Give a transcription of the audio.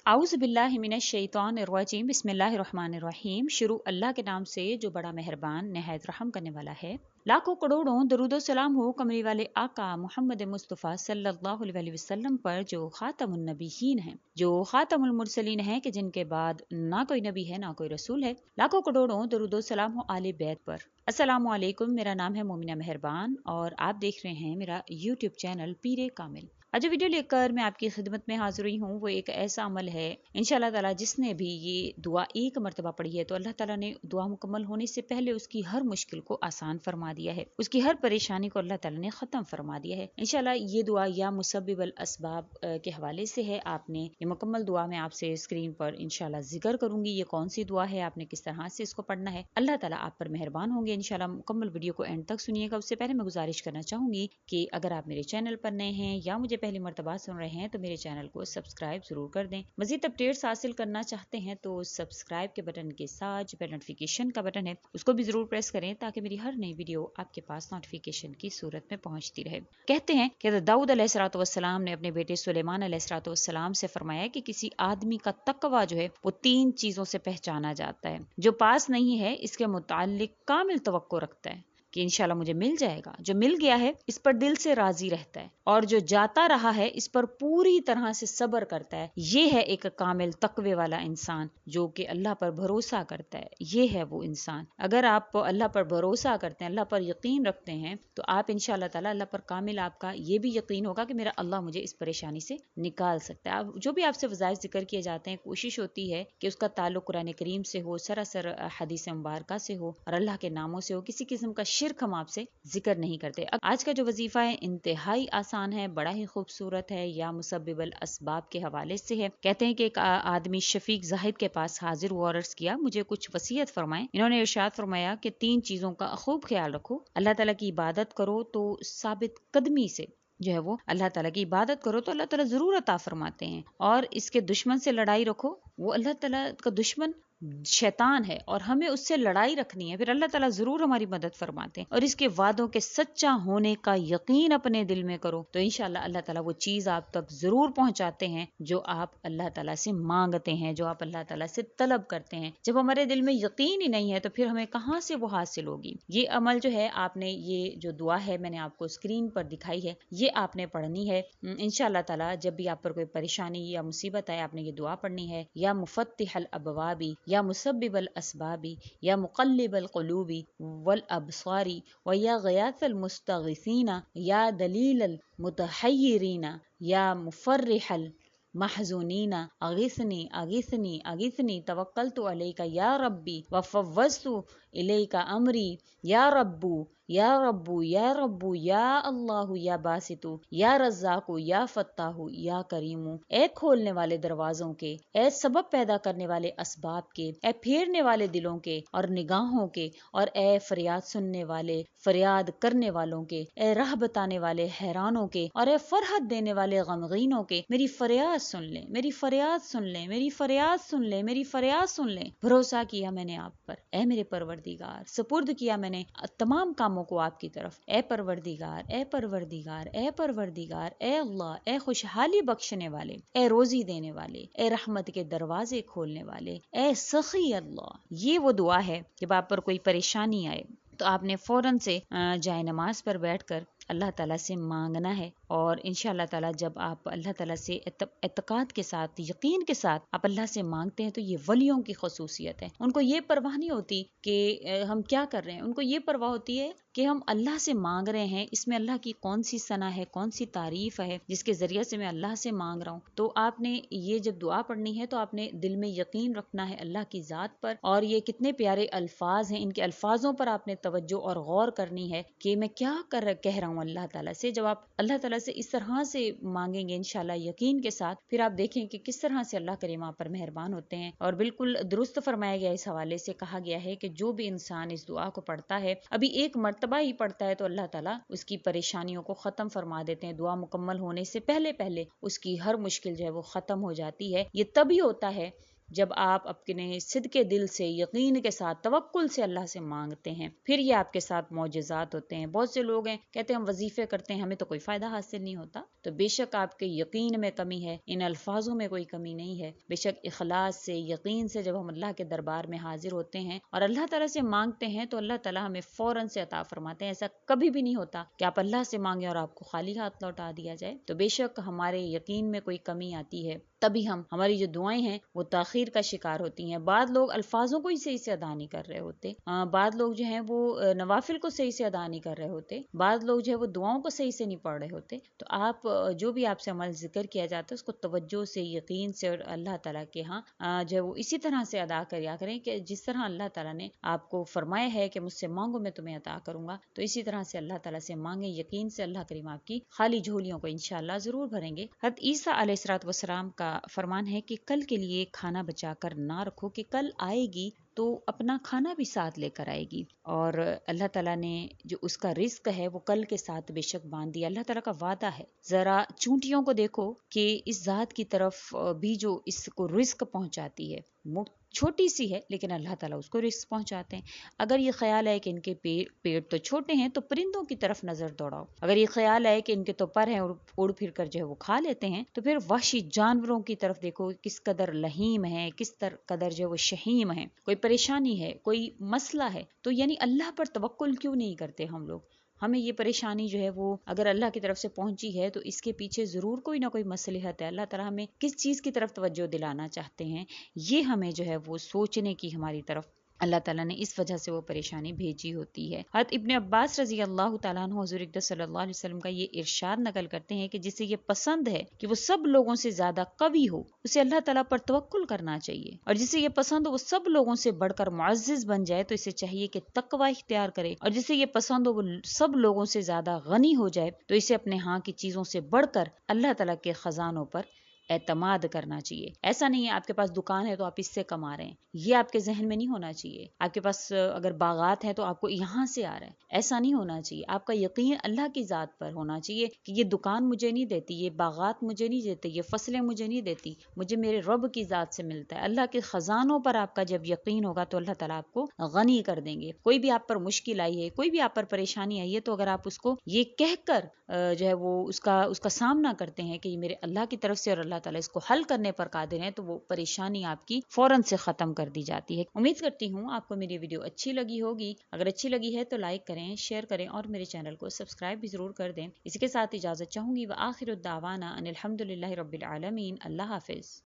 आउज़ बिल्लाहि मिनश शैतानिर रजीम बिस्मिल्लाहिर्रहमानिर रहीम। शुरू अल्लाह के नाम से जो बड़ा मेहरबान निहायत रहम करने वाला है। लाखों करोड़ों दरूदो सलाम हो कमली वाले आका मोहम्मद मुस्तफ़ा सल्लल्लाहु अलैहि वसल्लम पर, जो खातमुन नबीयीन हैं, जो खातमुल मुरसलीन हैं, कि जिनके बाद ना कोई नबी है ना कोई रसूल है। लाखों करोड़ों दरूदो सलाम हो आले बैत पर। अस्सलामु अलैकुम। मेरा नाम है मोमिना मेहरबान और आप देख रहे हैं मेरा यूट्यूब चैनल पीरे कामिल। आज जो वीडियो लेकर मैं आपकी खिदमत में हाजिर हुई हूँ वो एक ऐसा अमल है इंशाअल्लाह ताला, जिसने भी ये दुआ एक मरतबा पढ़ी है तो अल्लाह ताला ने दुआ मुकम्मल होने से पहले उसकी हर मुश्किल को आसान फरमा दिया है, उसकी हर परेशानी को अल्लाह ताला ने ख़त्म फरमा दिया है इंशाअल्लाह। ये दुआ या मुसब्बिबल असबाब के हवाले से है। आपने ये मुकम्मल दुआ मैं आपसे स्क्रीन पर इंशाअल्लाह जिक्र करूंगी। ये कौन सी दुआ है, आपने किस तरह से इसको पढ़ना है। अल्लाह ताला आप पर मेहरबान होंगे इंशाअल्लाह। मुकम्मल वीडियो को एंड तक सुनिएगा। उससे पहले मैं गुजारिश करना चाहूंगी कि अगर आप मेरे चैनल पर नए हैं या मुझे पहली मरतबा सुन रहे हैं तो मेरे चैनल को सब्सक्राइब जरूर कर दें। मजीद अपडेट्स हासिल करना चाहते हैं तो सब्सक्राइब के बटन के साथ जो नोटिफिकेशन का बटन है उसको भी जरूर प्रेस करें, ताकि मेरी हर नई वीडियो आपके पास नोटिफिकेशन की सूरत में पहुंचती रहे। कहते हैं कि दाऊद अलैहिस्सलाम ने अपने बेटे सुलेमान अलैहिस्सलाम से फरमाया कि किसी आदमी का तकवा जो है वो 3 चीजों से पहचाना जाता है। जो पास नहीं है इसके मुताल्लिक कामिल तवक्को रखता है कि इंशाल्लाह मुझे मिल जाएगा, जो मिल गया है इस पर दिल से राजी रहता है, और जो जाता रहा है इस पर पूरी तरह से सब्र करता है। ये है एक कामिल तकवे वाला इंसान जो कि अल्लाह पर भरोसा करता है। ये है वो इंसान। अगर आप अल्लाह पर भरोसा करते हैं, अल्लाह पर यकीन रखते हैं, तो आप इंशाअल्लाह ताला अल्लाह पर कामिल, आपका ये भी यकीन होगा कि मेरा अल्लाह मुझे इस परेशानी से निकाल सकता है। जो भी आपसे वज़ाइफ जिक्र किए जाते हैं, कोशिश होती है कि उसका ताल्लुक कुरान करीम से हो, सरासर हदीस मुबारका से हो और अल्लाह के नामों से हो। किसी किस्म का शिर्क हम आपसे जिक्र नहीं करते। अब आज का जो वजीफा है इंतहाई आसान है, बड़ा ही खूबसूरत है, या मुसब्बिबल असबाब के हवाले से है। कहते हैं कि एक आदमी शफीक जाहिद के पास हाजिर हुआ और अर्ज किया, मुझे कुछ वसीयत फरमाएं। इन्होंने इरशाद फरमाया कि 3 चीजों का खूब ख्याल रखो। अल्लाह ताला की इबादत करो तो साबित कदमी से जो है वो अल्लाह ताला की इबादत करो तो अल्लाह ताला जरूर अता फरमाते हैं। और इसके दुश्मन से लड़ाई रखो। वो अल्लाह ताला का दुश्मन शैतान है और हमें उससे लड़ाई रखनी है, फिर अल्लाह ताला जरूर हमारी मदद फरमाते हैं। और इसके वादों के सच्चा होने का यकीन अपने दिल में करो तो इंशाअल्लाह अल्लाह ताला वो चीज आप तक जरूर पहुंचाते हैं जो आप अल्लाह ताला से मांगते हैं, जो आप अल्लाह ताला से तलब करते हैं। जब हमारे दिल में यकीन ही नहीं है तो फिर हमें कहां से वो हासिल होगी। ये अमल जो है, आपने ये जो दुआ है मैंने आपको स्क्रीन पर दिखाई है, ये आपने पढ़नी है इंशाअल्लाह ताला। जब भी आप पर कोई परेशानी या मुसीबत आए, आपने ये दुआ पढ़नी है। या मुफत्तिहल अबवाबी, या मुसब्बिबल असबाबी, या मुक़ल्लिबल क़ुलूबी वल अबसारी, व या ग़ियाथल मुस्तग़ीसीना, या दलीलल मुतहय्यिरीना, या मुफ़र्रिहल महज़ूनीना, अग़ीसनी अग़ीसनी अग़ीसनी तवक्कलतु अलैका या रब्बी व फ़व्वज़तु इलैका अमरी, या रब्बू या रब्बू या रब्बू, या अल्लाहु या बासितु, या रज़्ज़ाक़ु, या फ़त्ताहु, या करीमु। ए खोलने वाले दरवाजों के, ए सबब पैदा करने वाले असबाब के, ए फेरने वाले दिलों के और निगाहों के, और ए फरियाद सुनने वाले, फरियाद करने वालों के, ए राह बताने वाले हैरानों के, और ए फरहत देने वाले गमगीनों के, मेरी फरियाद सुन ले, मेरी फरियाद सुन ले, मेरी फरियाद सुन ले, मेरी फरियाद सुन ले। भरोसा किया मैंने आप पर, ए मेरे परवरदिगार, सुपुर्द किया मैंने तमाम कामों को आपकी तरफ। ए परवरदिगार, ए परवरदिगार, ए परवरदिगार, ए अल्लाह, ए खुशहाली बख्शने वाले, ए रोजी देने वाले, ए रहमत के दरवाजे खोलने वाले, ए सखी अल्लाह। ये वो दुआ है जब आप पर कोई परेशानी आए तो आपने फौरन से जाए नमाज पर बैठकर अल्लाह ताला से मांगना है। और इंशाअल्लाह ताला जब आप अल्लाह ताला से एतकाद के साथ, यकीन के साथ आप अल्लाह से मांगते हैं तो ये वलियों की खसूसियत है। उनको ये परवाह नहीं होती कि हम क्या कर रहे हैं, उनको ये परवाह होती है कि हम अल्लाह से मांग रहे हैं, इसमें अल्लाह की कौन सी सना है, कौन सी तारीफ है जिसके जरिए से मैं अल्लाह से मांग रहा हूँ। तो आपने ये जब दुआ पढ़नी है तो आपने दिल में यकीन रखना है अल्लाह की ज़ात पर। और ये कितने प्यारे अल्फाज हैं, इनके अल्फाजों पर आपने तवज्जो और गौर करनी है कि मैं क्या कह रहा हूँ अल्लाह ताला से। जब आप अल्लाह ताला से इस तरह से मांगेंगे इंशाल्लाह यकीन के साथ, फिर आप देखें कि किस तरह से अल्लाह करीम आप पर मेहरबान होते हैं। और बिल्कुल दुरुस्त फरमाया गया, इस हवाले से कहा गया है कि जो भी इंसान इस दुआ को पढ़ता है, अभी एक मर्तबा ही पढ़ता है, तो अल्लाह ताला उसकी परेशानियों को खत्म फरमा देते हैं। दुआ मुकम्मल होने से पहले पहले उसकी हर मुश्किल जो है वो खत्म हो जाती है। ये तभी होता है جب آپ اپنے صدق دل سے یقین کے ساتھ توکل سے اللہ سے مانگتے ہیں، پھر یہ آپ کے ساتھ معجزات ہوتے ہیں۔ بہت سے لوگ ہیں کہتے ہیں ہم وظیفے کرتے ہیں ہمیں تو کوئی فائدہ حاصل نہیں ہوتا، تو بے شک آپ کے یقین میں کمی ہے، ان الفاظوں میں کوئی کمی نہیں ہے۔ بے شک اخلاص سے یقین سے جب ہم اللہ کے دربار میں حاضر ہوتے ہیں اور اللہ تعالیٰ سے مانگتے ہیں تو اللہ تعالیٰ ہمیں فوراً سے عطا فرماتے ہیں۔ ایسا کبھی بھی نہیں ہوتا کہ آپ اللہ سے مانگیں اور آپ کو خالی ہاتھ لوٹا دیا جائے۔ تو بے شک ہمارے یقین میں کوئی کمی آتی ہے تبھی ہماری جو دعائیں ہیں وہ تاخیر کا شکار ہوتی ہیں۔ بعض لوگ الفاظوں کو ہی صحیح سے ادا نہیں کر رہے ہوتے، بعض لوگ جو ہیں وہ نوافل کو صحیح سے ادا نہیں کر رہے ہوتے، بعض لوگ جو ہے وہ دعاؤں کو صحیح سے نہیں پڑھ رہے ہوتے۔ تو آپ جو بھی آپ سے عمل ذکر کیا جاتا ہے اس کو توجہ سے، یقین سے اور اللہ تعالیٰ کے ہاں جو ہے وہ اسی طرح سے ادا کریا کریں کہ جس طرح اللہ تعالیٰ نے آپ کو فرمایا ہے کہ مجھ سے مانگو میں تمہیں عطا کروں گا، تو اسی طرح سے اللہ تعالیٰ سے مانگیں، یقین سے اللہ کریم آپ کی خالی جھولیوں کو انشاءاللہ ضرور بھریں گے۔ حضرت عیسیٰ علیہ السلام کا فرمان ہے کہ کل کے لیے کھانا بچا کر نہ رکھو کہ کل آئے گی تو اپنا کھانا بھی ساتھ لے کر آئے گی، اور اللہ تعالیٰ نے جو اس کا رزق ہے وہ کل کے ساتھ بے شک باندھ دیا۔ اللہ تعالیٰ کا وعدہ ہے، ذرا چونٹیوں کو دیکھو کہ اس ذات کی طرف بھی جو اس کو رزق پہنچاتی ہے، چھوٹی سی ہے لیکن اللہ تعالیٰ اس کو رزق پہنچاتے ہیں۔ اگر یہ خیال ہے کہ ان کے پیٹ تو چھوٹے ہیں تو پرندوں کی طرف نظر دوڑاؤ، اگر یہ خیال ہے کہ ان کے تو پر ہیں اور اڑ پھر کر جو ہے وہ کھا لیتے ہیں تو پھر وحشی جانوروں کی طرف دیکھو، کس قدر لہیم ہے، کس قدر جو ہے وہ شہیم ہے۔ کوئی پریشانی ہے، کوئی مسئلہ ہے تو یعنی اللہ پر توکل کیوں نہیں کرتے ہم لوگ؟ ہمیں یہ پریشانی جو ہے وہ اگر اللہ کی طرف سے پہنچی ہے تو اس کے پیچھے ضرور کوئی نہ کوئی مصلحت ہے۔ اللہ تعالیٰ ہمیں کس چیز کی طرف توجہ دلانا چاہتے ہیں، یہ ہمیں جو ہے وہ سوچنے کی ہماری طرف اللہ تعالیٰ نے اس وجہ سے وہ پریشانی بھیجی ہوتی ہے۔ حضرت ابن عباس رضی اللہ تعالیٰ عنہ حضور اقدس صلی اللہ علیہ وسلم کا یہ ارشاد نقل کرتے ہیں کہ جسے یہ پسند ہے کہ وہ سب لوگوں سے زیادہ قوی ہو، اسے اللہ تعالیٰ پر توکل کرنا چاہیے، اور جسے یہ پسند ہو وہ سب لوگوں سے بڑھ کر معزز بن جائے تو اسے چاہیے کہ تقوی اختیار کرے، اور جسے یہ پسند ہو وہ سب لوگوں سے زیادہ غنی ہو جائے تو اسے اپنے ہاں کی چیزوں سے بڑھ کر اللہ تعالیٰ کے خزانوں پر اعتماد کرنا چاہیے۔ ایسا نہیں ہے آپ کے پاس دکان ہے تو آپ اس سے کما رہے ہیں، یہ آپ کے ذہن میں نہیں ہونا چاہیے۔ آپ کے پاس اگر باغات ہیں تو آپ کو یہاں سے آ رہا ہے، ایسا نہیں ہونا چاہیے۔ آپ کا یقین اللہ کی ذات پر ہونا چاہیے کہ یہ دکان مجھے نہیں دیتی، یہ باغات مجھے نہیں دیتے، یہ فصلیں مجھے نہیں دیتی، مجھے میرے رب کی ذات سے ملتا ہے۔ اللہ کے خزانوں پر آپ کا جب یقین ہوگا تو اللہ تعالیٰ آپ کو غنی کر دیں گے۔ کوئی بھی آپ پر مشکل آئی ہے، کوئی بھی آپ پر پریشانی آئی ہے تو اگر آپ اس کو یہ کہہ کر جو ہے وہ اس کا سامنا کرتے ہیں کہ یہ میرے اللہ کی طرف سے اور اللہ تعالیٰ اس کو حل کرنے پر قادر ہیں، تو وہ پریشانی آپ کی فوراً سے ختم کر دی جاتی ہے۔ امید کرتی ہوں آپ کو میری ویڈیو اچھی لگی ہوگی۔ اگر اچھی لگی ہے تو لائک کریں، شیئر کریں اور میرے چینل کو سبسکرائب بھی ضرور کر دیں۔ اسی کے ساتھ اجازت چاہوں گی، وآخر الدعوانا ان الحمد للہ رب العالمین۔ اللہ حافظ۔